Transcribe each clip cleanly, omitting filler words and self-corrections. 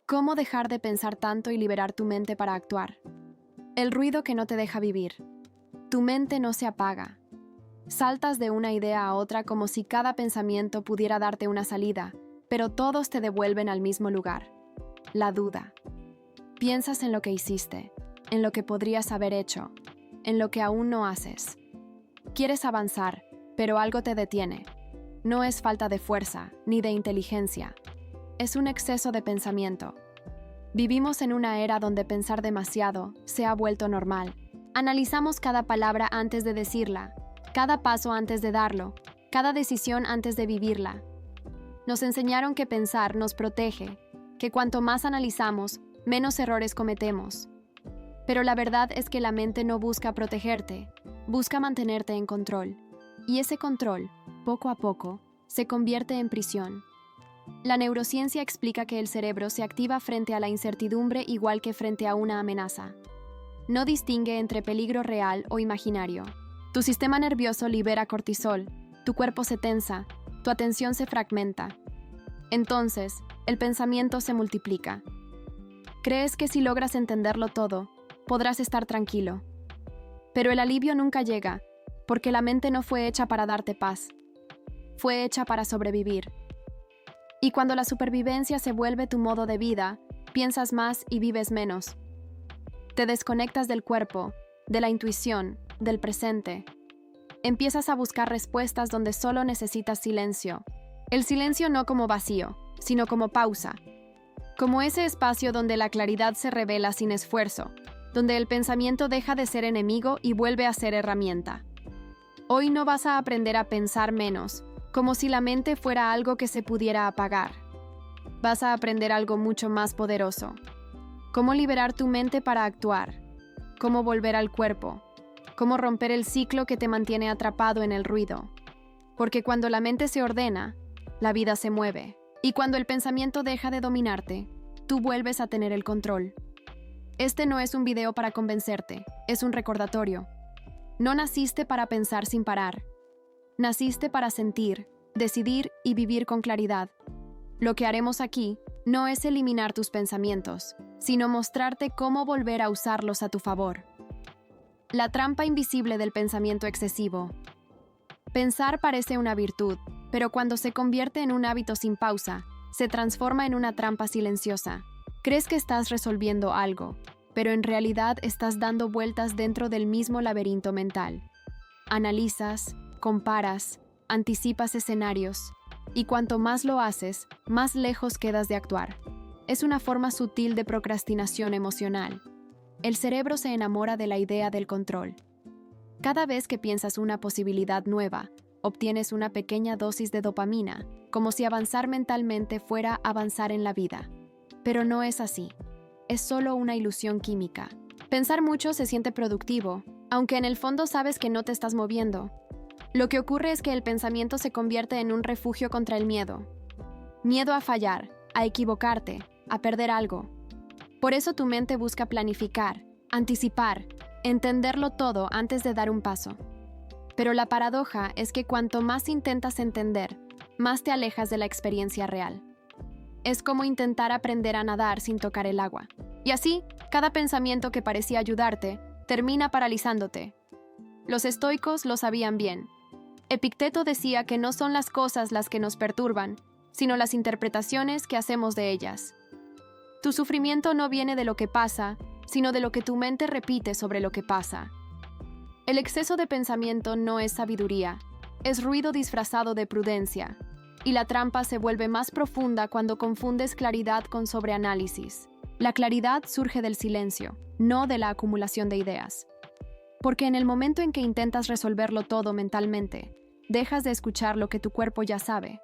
¿Cómo dejar de pensar tanto y liberar tu mente para actuar? El ruido que no te deja vivir. Tu mente no se apaga. Saltas de una idea a otra como si cada pensamiento pudiera darte una salida, pero todos te devuelven al mismo lugar. La duda. Piensas en lo que hiciste, en lo que podrías haber hecho, en lo que aún no haces. Quieres avanzar, pero algo te detiene. No es falta de fuerza, ni de inteligencia. Es un exceso de pensamiento. Vivimos en una era donde pensar demasiado se ha vuelto normal. Analizamos cada palabra antes de decirla, cada paso antes de darlo, cada decisión antes de vivirla. Nos enseñaron que pensar nos protege, que cuanto más analizamos, menos errores cometemos. Pero la verdad es que la mente no busca protegerte, busca mantenerte en control. Y ese control, poco a poco, se convierte en prisión. La neurociencia explica que el cerebro se activa frente a la incertidumbre igual que frente a una amenaza. No distingue entre peligro real o imaginario. Tu sistema nervioso libera cortisol, tu cuerpo se tensa, tu atención se fragmenta. Entonces, el pensamiento se multiplica. Crees que si logras entenderlo todo, podrás estar tranquilo. Pero el alivio nunca llega, porque la mente no fue hecha para darte paz. Fue hecha para sobrevivir. Y cuando la supervivencia se vuelve tu modo de vida, piensas más y vives menos. Te desconectas del cuerpo, de la intuición, del presente. Empiezas a buscar respuestas donde solo necesitas silencio. El silencio no como vacío, sino como pausa. Como ese espacio donde la claridad se revela sin esfuerzo, donde el pensamiento deja de ser enemigo y vuelve a ser herramienta. Hoy no vas a aprender a pensar menos, como si la mente fuera algo que se pudiera apagar. Vas a aprender algo mucho más poderoso. Cómo liberar tu mente para actuar. Cómo volver al cuerpo. Cómo romper el ciclo que te mantiene atrapado en el ruido. Porque cuando la mente se ordena, la vida se mueve. Y cuando el pensamiento deja de dominarte, tú vuelves a tener el control. Este no es un video para convencerte, es un recordatorio. No naciste para pensar sin parar. Naciste para sentir, decidir y vivir con claridad. Lo que haremos aquí no es eliminar tus pensamientos, sino mostrarte cómo volver a usarlos a tu favor. La trampa invisible del pensamiento excesivo. Pensar parece una virtud, pero cuando se convierte en un hábito sin pausa, se transforma en una trampa silenciosa. Crees que estás resolviendo algo, pero en realidad estás dando vueltas dentro del mismo laberinto mental. Analizas, comparas, anticipas escenarios, y cuanto más lo haces, más lejos quedas de actuar. Es una forma sutil de procrastinación emocional. El cerebro se enamora de la idea del control. Cada vez que piensas una posibilidad nueva, obtienes una pequeña dosis de dopamina, como si avanzar mentalmente fuera avanzar en la vida. Pero no es así. Es solo una ilusión química. Pensar mucho se siente productivo, aunque en el fondo sabes que no te estás moviendo. Lo que ocurre es que el pensamiento se convierte en un refugio contra el miedo. Miedo a fallar, a equivocarte, a perder algo. Por eso tu mente busca planificar, anticipar, entenderlo todo antes de dar un paso. Pero la paradoja es que cuanto más intentas entender, más te alejas de la experiencia real. Es como intentar aprender a nadar sin tocar el agua. Y así, cada pensamiento que parecía ayudarte, termina paralizándote. Los estoicos lo sabían bien. Epicteto decía que no son las cosas las que nos perturban, sino las interpretaciones que hacemos de ellas. Tu sufrimiento no viene de lo que pasa, sino de lo que tu mente repite sobre lo que pasa. El exceso de pensamiento no es sabiduría, es ruido disfrazado de prudencia, y la trampa se vuelve más profunda cuando confundes claridad con sobreanálisis. La claridad surge del silencio, no de la acumulación de ideas. Porque en el momento en que intentas resolverlo todo mentalmente, dejas de escuchar lo que tu cuerpo ya sabe.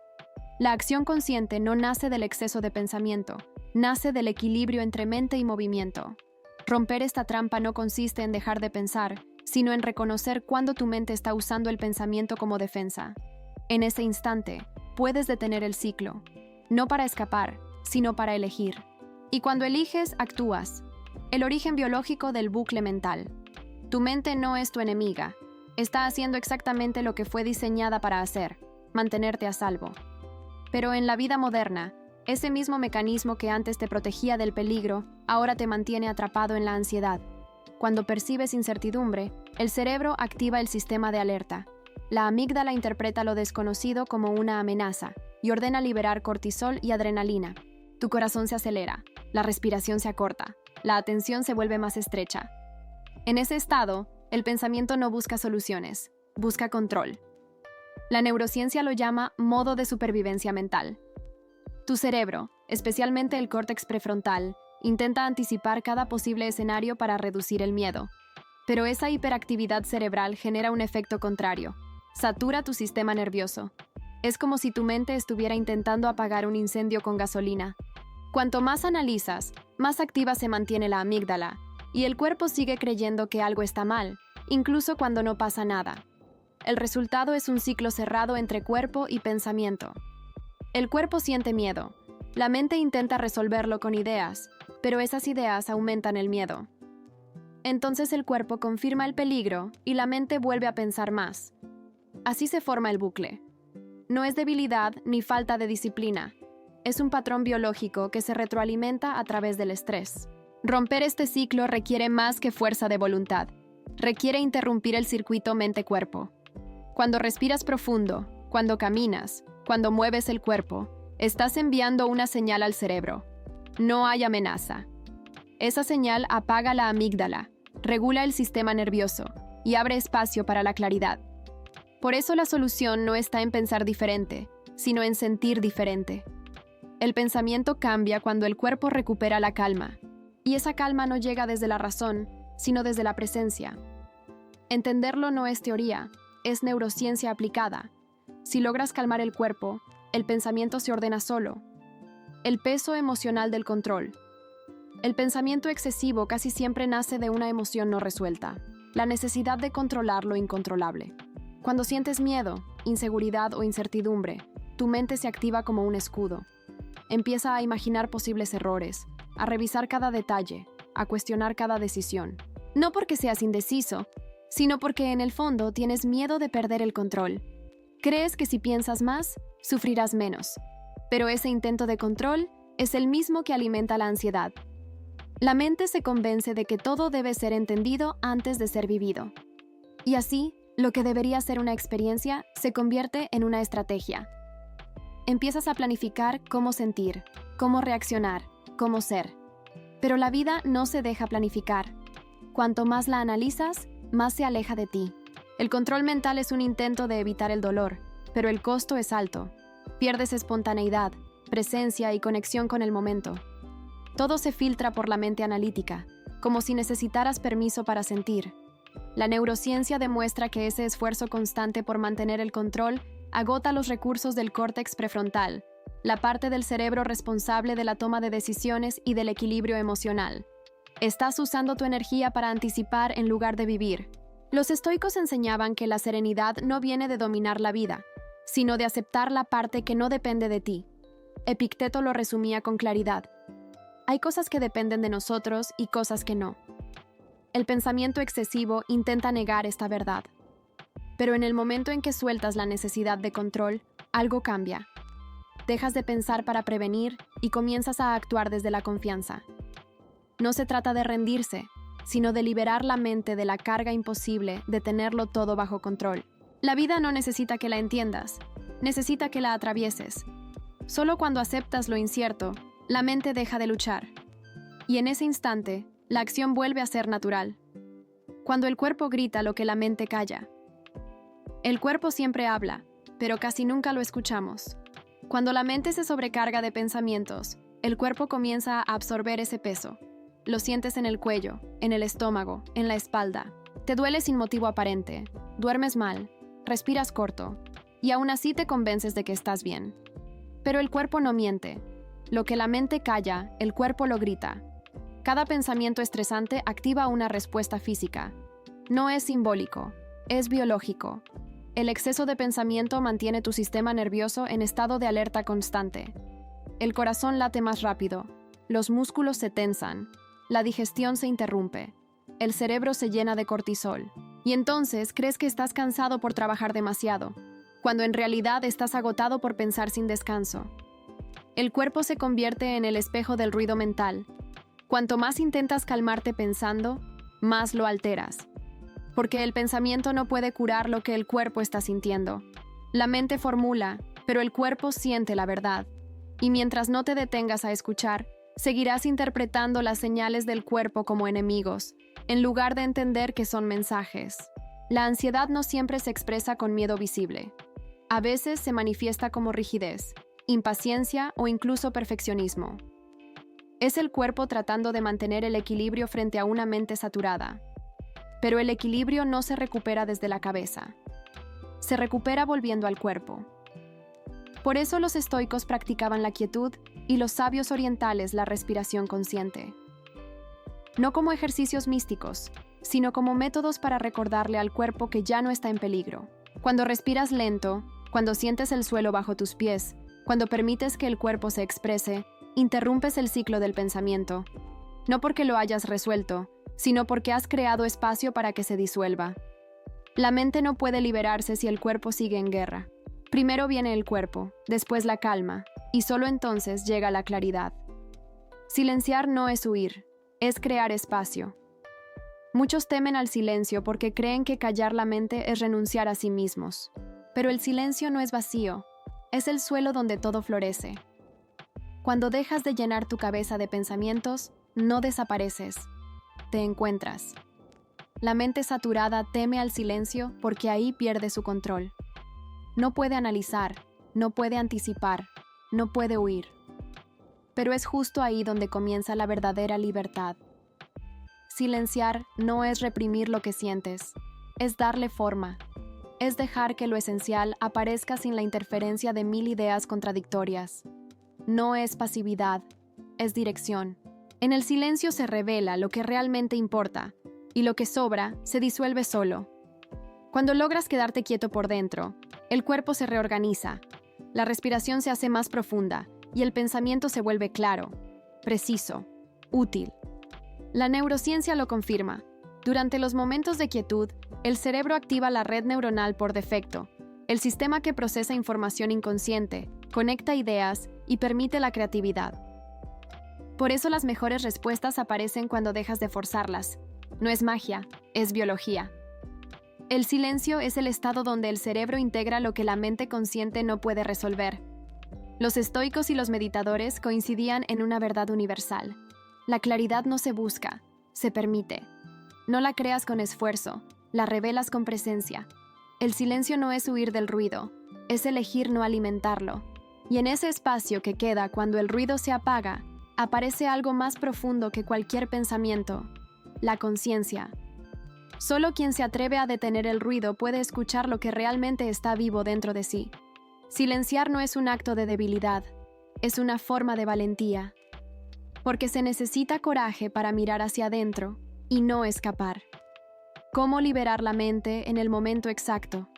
La acción consciente no nace del exceso de pensamiento, nace del equilibrio entre mente y movimiento. Romper esta trampa no consiste en dejar de pensar, sino en reconocer cuándo tu mente está usando el pensamiento como defensa. En ese instante, puedes detener el ciclo, no para escapar, sino para elegir. Y cuando eliges, actúas. El origen biológico del bucle mental. Tu mente no es tu enemiga. Está haciendo exactamente lo que fue diseñada para hacer, mantenerte a salvo. Pero en la vida moderna, Ese mismo mecanismo que antes te protegía del peligro, ahora te mantiene atrapado en la ansiedad. Cuando percibes incertidumbre, el cerebro activa el sistema de alerta. La amígdala interpreta lo desconocido como una amenaza y ordena liberar cortisol y adrenalina. Tu corazón se acelera, la respiración se acorta, la atención se vuelve más estrecha. En ese estado, el pensamiento no busca soluciones, busca control. La neurociencia lo llama modo de supervivencia mental. Tu cerebro, especialmente el córtex prefrontal, intenta anticipar cada posible escenario para reducir el miedo. Pero esa hiperactividad cerebral genera un efecto contrario. Satura tu sistema nervioso. Es como si tu mente estuviera intentando apagar un incendio con gasolina. Cuanto más analizas, más activa se mantiene la amígdala, y el cuerpo sigue creyendo que algo está mal, incluso cuando no pasa nada. El resultado es un ciclo cerrado entre cuerpo y pensamiento. El cuerpo siente miedo. La mente intenta resolverlo con ideas, pero esas ideas aumentan el miedo. Entonces el cuerpo confirma el peligro y la mente vuelve a pensar más. Así se forma el bucle. No es debilidad ni falta de disciplina. Es un patrón biológico que se retroalimenta a través del estrés. Romper este ciclo requiere más que fuerza de voluntad. Requiere interrumpir el circuito mente-cuerpo. Cuando respiras profundo, cuando caminas, cuando mueves el cuerpo, estás enviando una señal al cerebro. No hay amenaza. Esa señal apaga la amígdala, regula el sistema nervioso y abre espacio para la claridad. Por eso la solución no está en pensar diferente, sino en sentir diferente. El pensamiento cambia cuando el cuerpo recupera la calma, y esa calma no llega desde la razón, sino desde la presencia. Entenderlo no es teoría, es neurociencia aplicada. Si logras calmar el cuerpo, el pensamiento se ordena solo. El peso emocional del control. El pensamiento excesivo casi siempre nace de una emoción no resuelta, la necesidad de controlar lo incontrolable. Cuando sientes miedo, inseguridad o incertidumbre, tu mente se activa como un escudo. Empieza a imaginar posibles errores, a revisar cada detalle, a cuestionar cada decisión. No porque seas indeciso, sino porque en el fondo tienes miedo de perder el control. Crees que si piensas más, sufrirás menos. Pero ese intento de control es el mismo que alimenta la ansiedad. La mente se convence de que todo debe ser entendido antes de ser vivido. Y así, lo que debería ser una experiencia se convierte en una estrategia. Empiezas a planificar cómo sentir, cómo reaccionar, cómo ser. Pero la vida no se deja planificar. Cuanto más la analizas, más se aleja de ti. El control mental es un intento de evitar el dolor, pero el costo es alto. Pierdes espontaneidad, presencia y conexión con el momento. Todo se filtra por la mente analítica, como si necesitaras permiso para sentir. La neurociencia demuestra que ese esfuerzo constante por mantener el control agota los recursos del córtex prefrontal, la parte del cerebro responsable de la toma de decisiones y del equilibrio emocional. Estás usando tu energía para anticipar en lugar de vivir. Los estoicos enseñaban que la serenidad no viene de dominar la vida, sino de aceptar la parte que no depende de ti. Epicteto lo resumía con claridad. Hay cosas que dependen de nosotros y cosas que no. El pensamiento excesivo intenta negar esta verdad. Pero en el momento en que sueltas la necesidad de control, algo cambia. Dejas de pensar para prevenir y comienzas a actuar desde la confianza. No se trata de rendirse, sino de liberar la mente de la carga imposible de tenerlo todo bajo control. La vida no necesita que la entiendas, necesita que la atravieses. Solo cuando aceptas lo incierto, la mente deja de luchar. Y en ese instante, la acción vuelve a ser natural. Cuando el cuerpo grita lo que la mente calla. El cuerpo siempre habla, pero casi nunca lo escuchamos. Cuando la mente se sobrecarga de pensamientos, el cuerpo comienza a absorber ese peso. Lo sientes en el cuello, en el estómago, en la espalda. Te duele sin motivo aparente, duermes mal, respiras corto, y aún así te convences de que estás bien. Pero el cuerpo no miente. Lo que la mente calla, el cuerpo lo grita. Cada pensamiento estresante activa una respuesta física. No es simbólico, es biológico. El exceso de pensamiento mantiene tu sistema nervioso en estado de alerta constante. El corazón late más rápido, los músculos se tensan, la digestión se interrumpe, el cerebro se llena de cortisol. Y entonces crees que estás cansado por trabajar demasiado, cuando en realidad estás agotado por pensar sin descanso. El cuerpo se convierte en el espejo del ruido mental. Cuanto más intentas calmarte pensando, más lo alteras. Porque el pensamiento no puede curar lo que el cuerpo está sintiendo. La mente formula, pero el cuerpo siente la verdad. Y mientras no te detengas a escuchar, seguirás interpretando las señales del cuerpo como enemigos, en lugar de entender que son mensajes. La ansiedad no siempre se expresa con miedo visible. A veces se manifiesta como rigidez, impaciencia o incluso perfeccionismo. Es el cuerpo tratando de mantener el equilibrio frente a una mente saturada. Pero el equilibrio no se recupera desde la cabeza. Se recupera volviendo al cuerpo. Por eso los estoicos practicaban la quietud y los sabios orientales la respiración consciente. No como ejercicios místicos, sino como métodos para recordarle al cuerpo que ya no está en peligro. Cuando respiras lento, cuando sientes el suelo bajo tus pies, cuando permites que el cuerpo se exprese, interrumpes el ciclo del pensamiento. No porque lo hayas resuelto, sino porque has creado espacio para que se disuelva. La mente no puede liberarse si el cuerpo sigue en guerra. Primero viene el cuerpo, después la calma, y solo entonces llega la claridad. Silenciar no es huir, es crear espacio. Muchos temen al silencio porque creen que callar la mente es renunciar a sí mismos. Pero el silencio no es vacío, es el suelo donde todo florece. Cuando dejas de llenar tu cabeza de pensamientos, no desapareces, te encuentras. La mente saturada teme al silencio porque ahí pierde su control. No puede analizar, no puede anticipar, no puede huir. Pero es justo ahí donde comienza la verdadera libertad. Silenciar no es reprimir lo que sientes, es darle forma. Es dejar que lo esencial aparezca sin la interferencia de 1000 ideas contradictorias. No es pasividad, es dirección. En el silencio se revela lo que realmente importa, y lo que sobra se disuelve solo. Cuando logras quedarte quieto por dentro, el cuerpo se reorganiza, la respiración se hace más profunda y el pensamiento se vuelve claro, preciso, útil. La neurociencia lo confirma. Durante los momentos de quietud, el cerebro activa la red neuronal por defecto, el sistema que procesa información inconsciente, conecta ideas y permite la creatividad. Por eso las mejores respuestas aparecen cuando dejas de forzarlas. No es magia, es biología. El silencio es el estado donde el cerebro integra lo que la mente consciente no puede resolver. Los estoicos y los meditadores coincidían en una verdad universal. La claridad no se busca, se permite. No la creas con esfuerzo, la revelas con presencia. El silencio no es huir del ruido, es elegir no alimentarlo. Y en ese espacio que queda cuando el ruido se apaga, aparece algo más profundo que cualquier pensamiento, la conciencia. Solo quien se atreve a detener el ruido puede escuchar lo que realmente está vivo dentro de sí. Silenciar no es un acto de debilidad, es una forma de valentía. Porque se necesita coraje para mirar hacia adentro y no escapar. ¿Cómo liberar la mente en el momento exacto?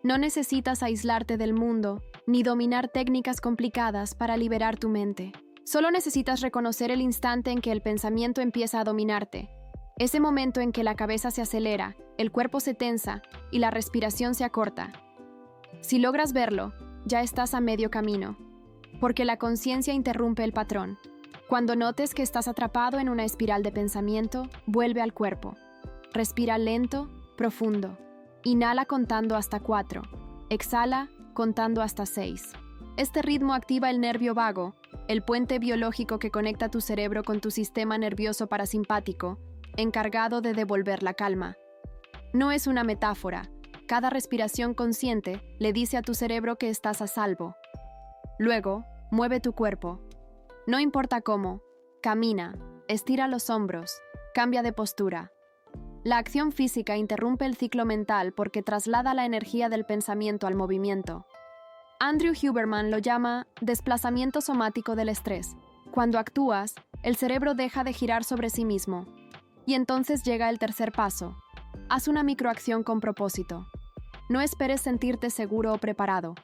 No necesitas aislarte del mundo ni dominar técnicas complicadas para liberar tu mente. Solo necesitas reconocer el instante en que el pensamiento empieza a dominarte. Ese momento en que la cabeza se acelera, el cuerpo se tensa y la respiración se acorta. Si logras verlo, ya estás a medio camino, porque la conciencia interrumpe el patrón. Cuando notes que estás atrapado en una espiral de pensamiento, vuelve al cuerpo. Respira lento, profundo. Inhala contando hasta 4. Exhala contando hasta 6. Este ritmo activa el nervio vago, el puente biológico que conecta tu cerebro con tu sistema nervioso parasimpático, encargado de devolver la calma. No es una metáfora. Cada respiración consciente le dice a tu cerebro que estás a salvo. Luego, mueve tu cuerpo. No importa cómo, camina, estira los hombros, cambia de postura. La acción física interrumpe el ciclo mental porque traslada la energía del pensamiento al movimiento. Andrew Huberman lo llama desplazamiento somático del estrés. Cuando actúas, el cerebro deja de girar sobre sí mismo. Y entonces llega el tercer paso. Haz una microacción con propósito. No esperes sentirte seguro o preparado.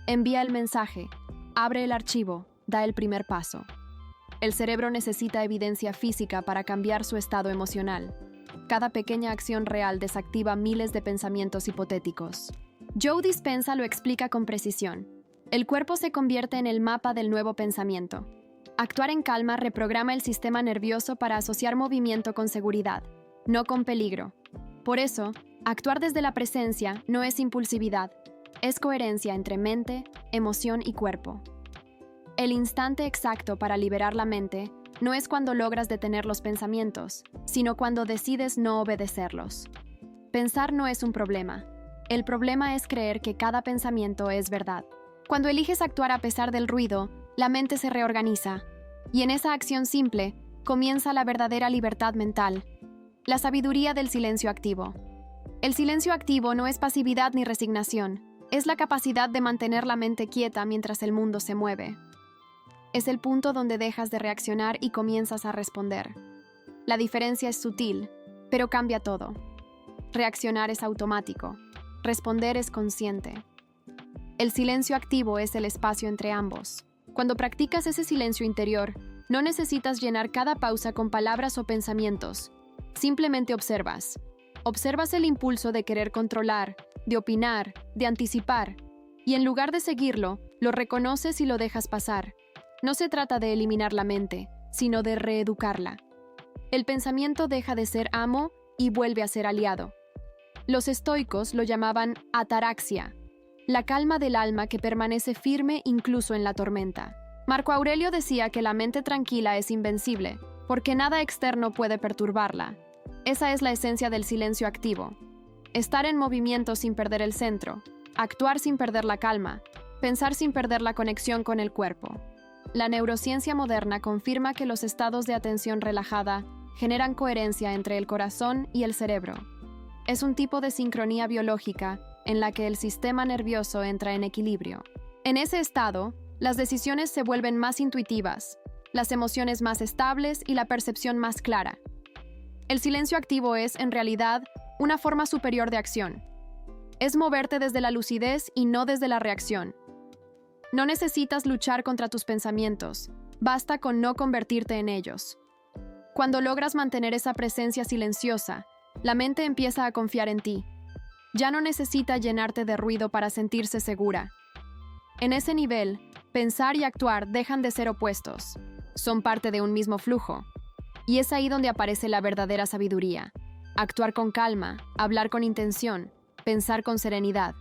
Envía el mensaje, abre el archivo, da el primer paso. El cerebro necesita evidencia física para cambiar su estado emocional. Cada pequeña acción real desactiva miles de pensamientos hipotéticos. Joe Dispenza lo explica con precisión. El cuerpo se convierte en el mapa del nuevo pensamiento. Actuar en calma reprograma el sistema nervioso para asociar movimiento con seguridad, no con peligro. Por eso, actuar desde la presencia no es impulsividad, es coherencia entre mente, emoción y cuerpo. El instante exacto para liberar la mente no es cuando logras detener los pensamientos, sino cuando decides no obedecerlos. Pensar no es un problema. El problema es creer que cada pensamiento es verdad. Cuando eliges actuar a pesar del ruido, la mente se reorganiza, y en esa acción simple comienza la verdadera libertad mental, la sabiduría del silencio activo. El silencio activo no es pasividad ni resignación, es la capacidad de mantener la mente quieta mientras el mundo se mueve. Es el punto donde dejas de reaccionar y comienzas a responder. La diferencia es sutil, pero cambia todo. Reaccionar es automático, responder es consciente. El silencio activo es el espacio entre ambos. Cuando practicas ese silencio interior, no necesitas llenar cada pausa con palabras o pensamientos. Simplemente observas. Observas el impulso de querer controlar, de opinar, de anticipar, y en lugar de seguirlo, lo reconoces y lo dejas pasar. No se trata de eliminar la mente, sino de reeducarla. El pensamiento deja de ser amo y vuelve a ser aliado. Los estoicos lo llamaban ataraxia, la calma del alma que permanece firme incluso en la tormenta. Marco Aurelio decía que la mente tranquila es invencible, porque nada externo puede perturbarla. Esa es la esencia del silencio activo. Estar en movimiento sin perder el centro, actuar sin perder la calma, pensar sin perder la conexión con el cuerpo. La neurociencia moderna confirma que los estados de atención relajada generan coherencia entre el corazón y el cerebro. Es un tipo de sincronía biológica en la que el sistema nervioso entra en equilibrio. En ese estado, las decisiones se vuelven más intuitivas, las emociones más estables y la percepción más clara. El silencio activo es, en realidad, una forma superior de acción. Es moverte desde la lucidez y no desde la reacción. No necesitas luchar contra tus pensamientos, basta con no convertirte en ellos. Cuando logras mantener esa presencia silenciosa, la mente empieza a confiar en ti. Ya no necesita llenarte de ruido para sentirse segura. En ese nivel, pensar y actuar dejan de ser opuestos. Son parte de un mismo flujo. Y es ahí donde aparece la verdadera sabiduría. Actuar con calma, hablar con intención, pensar con serenidad.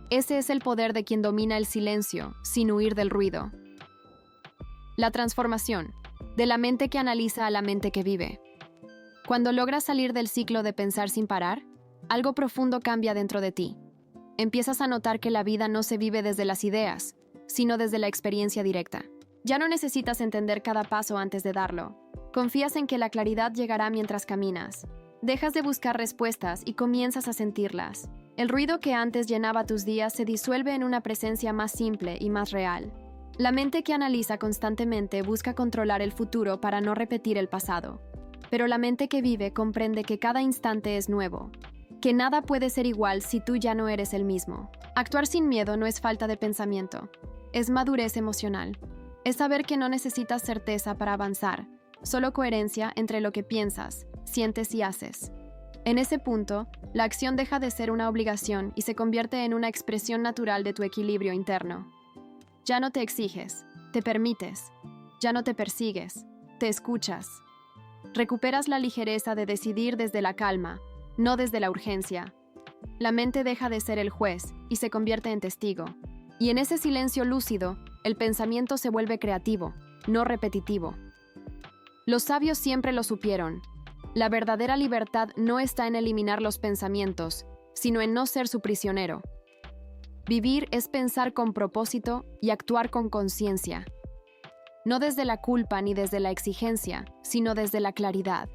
Ese es el poder de quien domina el silencio, sin huir del ruido. La transformación, de la mente que analiza a la mente que vive. Cuando logras salir del ciclo de pensar sin parar, algo profundo cambia dentro de ti. Empiezas a notar que la vida no se vive desde las ideas, sino desde la experiencia directa. Ya no necesitas entender cada paso antes de darlo. Confías en que la claridad llegará mientras caminas. Dejas de buscar respuestas y comienzas a sentirlas. El ruido que antes llenaba tus días se disuelve en una presencia más simple y más real. La mente que analiza constantemente busca controlar el futuro para no repetir el pasado. Pero la mente que vive comprende que cada instante es nuevo, que nada puede ser igual si tú ya no eres el mismo. Actuar sin miedo no es falta de pensamiento, es madurez emocional. Es saber que no necesitas certeza para avanzar, solo coherencia entre lo que piensas, sientes y haces. En ese punto, la acción deja de ser una obligación y se convierte en una expresión natural de tu equilibrio interno. Ya no te exiges, te permites. Ya no te persigues, te escuchas. Recuperas la ligereza de decidir desde la calma, no desde la urgencia. La mente deja de ser el juez y se convierte en testigo. Y en ese silencio lúcido, el pensamiento se vuelve creativo, no repetitivo. Los sabios siempre lo supieron. La verdadera libertad no está en eliminar los pensamientos, sino en no ser su prisionero. Vivir es pensar con propósito y actuar con conciencia. No desde la culpa ni desde la exigencia, sino desde la claridad.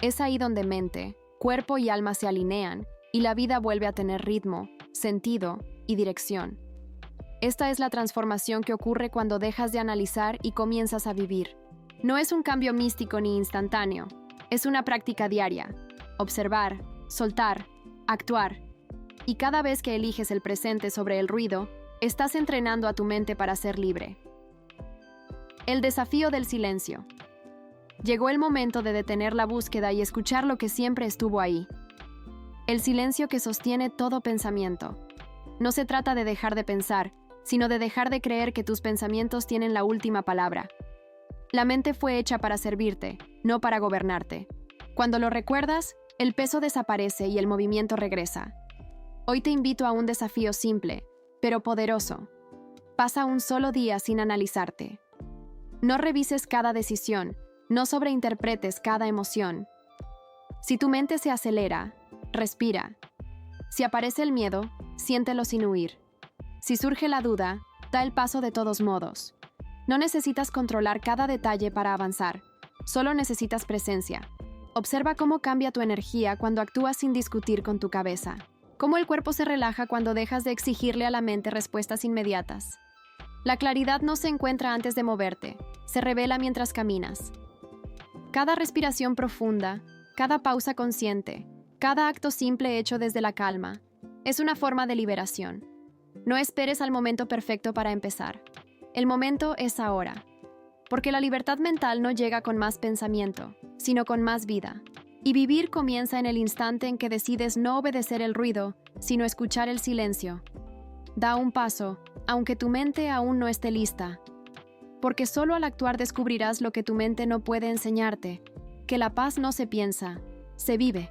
Es ahí donde mente, cuerpo y alma se alinean y la vida vuelve a tener ritmo, sentido y dirección. Esta es la transformación que ocurre cuando dejas de analizar y comienzas a vivir. No es un cambio místico ni instantáneo. Es una práctica diaria. Observar, soltar, actuar. Y cada vez que eliges el presente sobre el ruido, estás entrenando a tu mente para ser libre. El desafío del silencio. Llegó el momento de detener la búsqueda y escuchar lo que siempre estuvo ahí. El silencio que sostiene todo pensamiento. No se trata de dejar de pensar, sino de dejar de creer que tus pensamientos tienen la última palabra. La mente fue hecha para servirte, no para gobernarte. Cuando lo recuerdas, el peso desaparece y el movimiento regresa. Hoy te invito a un desafío simple, pero poderoso. Pasa un solo día sin analizarte. No revises cada decisión, no sobreinterpretes cada emoción. Si tu mente se acelera, respira. Si aparece el miedo, siéntelo sin huir. Si surge la duda, da el paso de todos modos. No necesitas controlar cada detalle para avanzar, solo necesitas presencia. Observa cómo cambia tu energía cuando actúas sin discutir con tu cabeza. Cómo el cuerpo se relaja cuando dejas de exigirle a la mente respuestas inmediatas. La claridad no se encuentra antes de moverte, se revela mientras caminas. Cada respiración profunda, cada pausa consciente, cada acto simple hecho desde la calma, es una forma de liberación. No esperes al momento perfecto para empezar. El momento es ahora. Porque la libertad mental no llega con más pensamiento, sino con más vida. Y vivir comienza en el instante en que decides no obedecer el ruido, sino escuchar el silencio. Da un paso, aunque tu mente aún no esté lista. Porque solo al actuar descubrirás lo que tu mente no puede enseñarte, que la paz no se piensa, se vive.